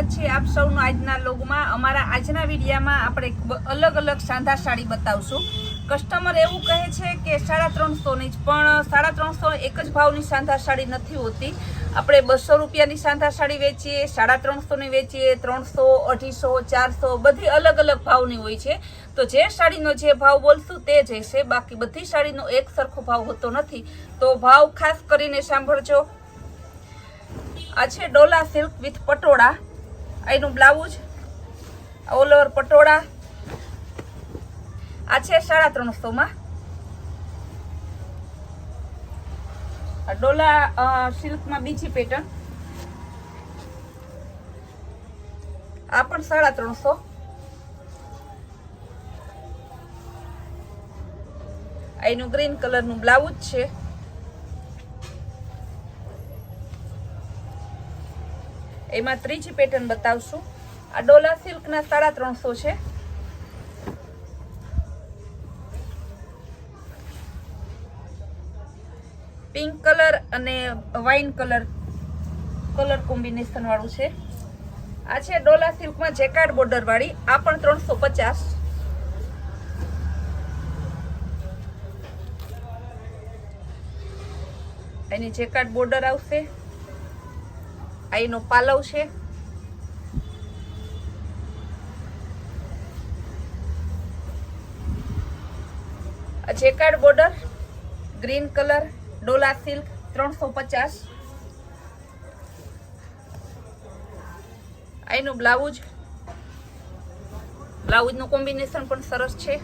સ્વાગત છે આપ સૌનું આજના લોગમાં। અમારા આજના વિડીયામાં આપણે અલગ અલગ સાંધા સાડી બતાવશું। કસ્ટમર એવું કહે છે કે 350ની જ, પણ 350 એક જ ભાવની સાંધા સાડી નથી હોતી। આપણે 200 રૂપિયાની સાંધા સાડી વેચીએ, 350ની વેચીએ, 300, 250, 400 બધી અલગ અલગ ભાવની હોય છે। તો જે સાડીનો જે ભાવ બોલશું તે જ હશે, બાકી બધી સાડીનો એક સરખો ભાવ હોતો નથી। તો ભાવ ખાસ કરીને સાંભળજો। આ છે ડોલા સિલ્ક વિથ પટોળા, એનું બ્લાઉઝ ઓલ ઓવર પટોળા। આ છે 350માં। આ ડોલા સિલ્કમાં બીજી પેટર્ન, આ પણ 350। એનું ગ્રીન કલરનું બ્લાઉઝ છે। એમાં ત્રીજી પેટર્ન બતાવશું। આ ડોલા સિલ્કના 350 છે। પિંક કલર અને વાઇન કલર કોમ્બિનેશન વાળું છે। આ છે ડોલા સિલ્કમાં જેકાર્ડ બોર્ડર વાળી, આ પણ 350। એની જેકાર્ડ બોર્ડર આવશે। આ એનો પાલવ છે। આ jacquard border green colour Dola silk 350। આ એનું બ્લાઉઝનું કોમ્બિનેશન પણ સરસ છે।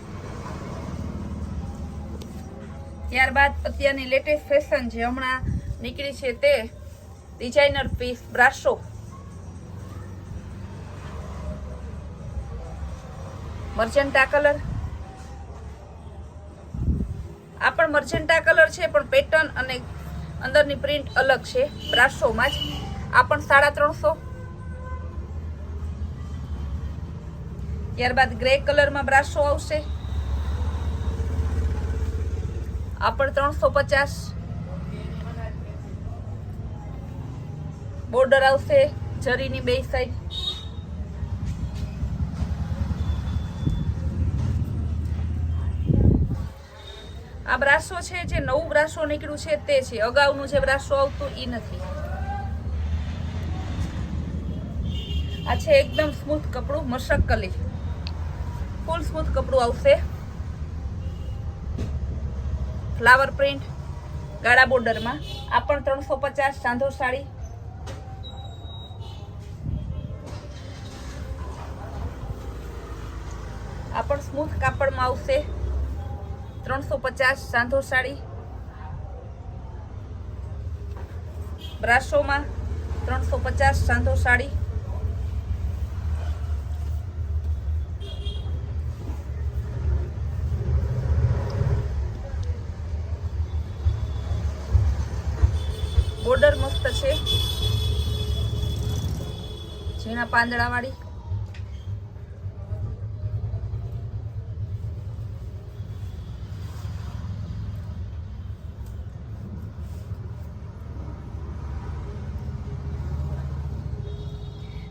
ત્યારબાદ અત્યારની લેટેસ્ટ ફેશન જે હમણાં નીકળી છે તે designer piece brasso, magenta colour. આ પણ મર્જન્ટા કલર છે, પણ પેટર્ન અને અંદરની પ્રિન્ટ અલગ છે બ્રાસોમાં જ। આ પણ 350। ત્યારબાદ ગ્રે કલરમાં બ્રાસો આવશે, આ પણ 350। બોર્ડર આવશે જરીની બે સાઈડ। આ બ્રાસો છે જે નવું બ્રાસો નીકળ્યું છે તે છે, અગાઉનું જે બ્રાસો આવતું એ નથી। આ છે એકદમ સ્મૂથ કપડું, મશકલી ફૂલ સ્મૂથ કપડું આવશે। ફ્લાવર પ્રિન્ટ ગાળા બોર્ડરમાં, આ પણ 350 સાંધો સાડી। આ પણ સ્મૂથ કાપડમાં આવશે 350 સાંધો સાડી। બ્રાસોમાં 350 સાંધો સાડી। બોર્ડર મસ્ત છે, ઝીણા પાંદડા વાળી।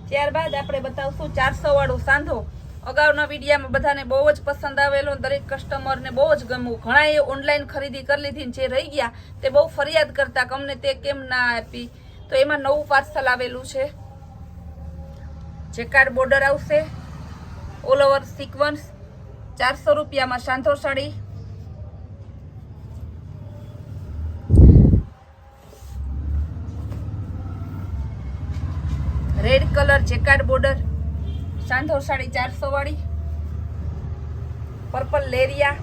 ત્યારબાદ આપણે બતાવશું 400 વાળું સાંધો। અગાઉના વિડીયામાં બધાને બહુ જ પસંદ આવેલો, દરેક કસ્ટમરને બહુ જ ગમ્યું। ઘણાએ ઓનલાઈન ખરીદી કરી લીધી, જે રહી ગયા તે બહુ ફરિયાદ કરતા કે અમને તે કેમ ના આપી। તો એમાં નવું પાર્સલ આવેલું છે। જેકાર્ડ બોર્ડર આવશે, ઓલ ઓવર સિક્વન્સ, 400 રૂપિયામાં સાંધો sari. Red colour jacquard border સાંધો સાડી 400 વાળી। પર્પલ લેરિયા,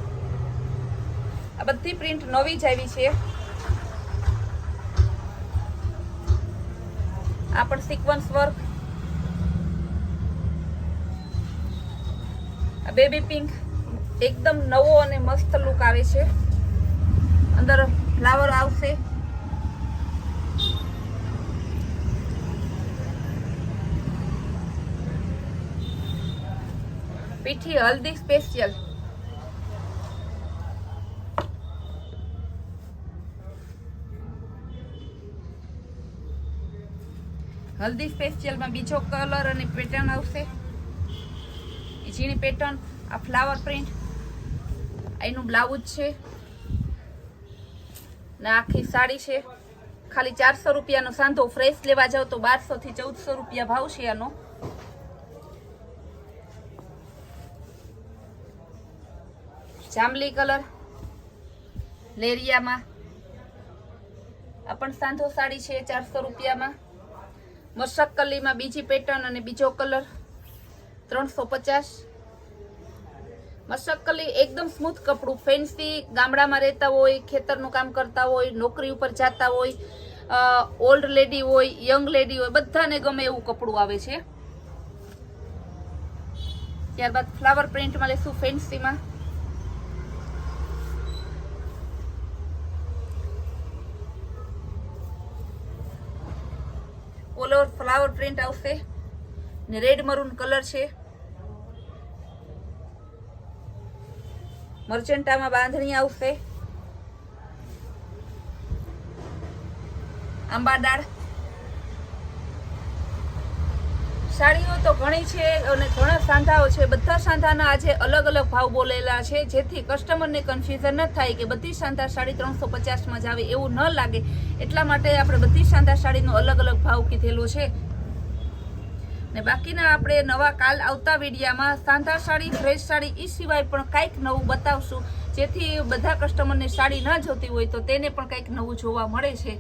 આ બધી પ્રિન્ટ નવી જ આવી છે। આ પણ સિક્વન્સ વર્ક। આ બેબી પિંક એકદમ નવો અને મસ્ત લુક આવે છે, અંદર ફ્લાવર આવશે। પીઠી હલ્દી સ્પેશિયલ, હલ્દી સ્પેશિયલમાં બીજો કલર અને પેટર્ન આવશે. એ ઝીણી પેટર્ન, આ ફ્લાવર પ્રિન્ટ, એનું બ્લાઉઝ છે ને આખી સાડી છે. ખાલી 400 રૂપિયાનો સાંધો. ફ્રેશ લેવા જાવ તો 1200 થી 1400 રૂપિયા ભાવ છે આનો. જાંબલી કલર લેરિયામાં, આ પણ સાંધો સાડી છે 400 રૂપિયામાં. મશક કલીમાં બીજી પેટર્ન અને બીજો કલર 350. મશક કલી એકદમ સ્મૂથ કપડું, ફેન્સી, ગામડામાં રહેતા હોય, ખેતરનું કામ કરતા હોય, નોકરી ઉપર જતા હોય, ઓલ્ડ લેડી હોય, યંગ લેડી હોય, બધાને ગમે એવું કપડું આવે છે. ત્યારબાદ ફ્લાવર પ્રિન્ટમાં લેશું ફેન્સીમાં. ઓલ ઓવર ફ્લાવર પ્રિન્ટ આવશે ને રેડ મરૂન કલર છે. મર્ચેન્ટામાં બાંધણી આવશે. આંબાડાળ સાડીઓ તો ઘણી છે અને ઘણા સાંધાઓ છે. બધા સાંધાના આજે અલગ અલગ ભાવ બોલેલા છે, જેથી કસ્ટમરને કન્ફ્યુઝન ન થાય કે બધી સાંધા સાડી 350માં જ આવે એવું ન લાગે. એટલા માટે આપણે બધી સાંધા સાડીનો અલગ અલગ ભાવ કીધેલો છે. ને બાકીના આપણે નવા કાલ આવતા વિડીયામાં સાંધા સાડી, ફ્રેશ સાડી એ સિવાય પણ કંઈક નવું બતાવશું, જેથી બધા કસ્ટમરને સાડી ન જોતી હોય તો તેને પણ કંઈક નવું જોવા મળે છે.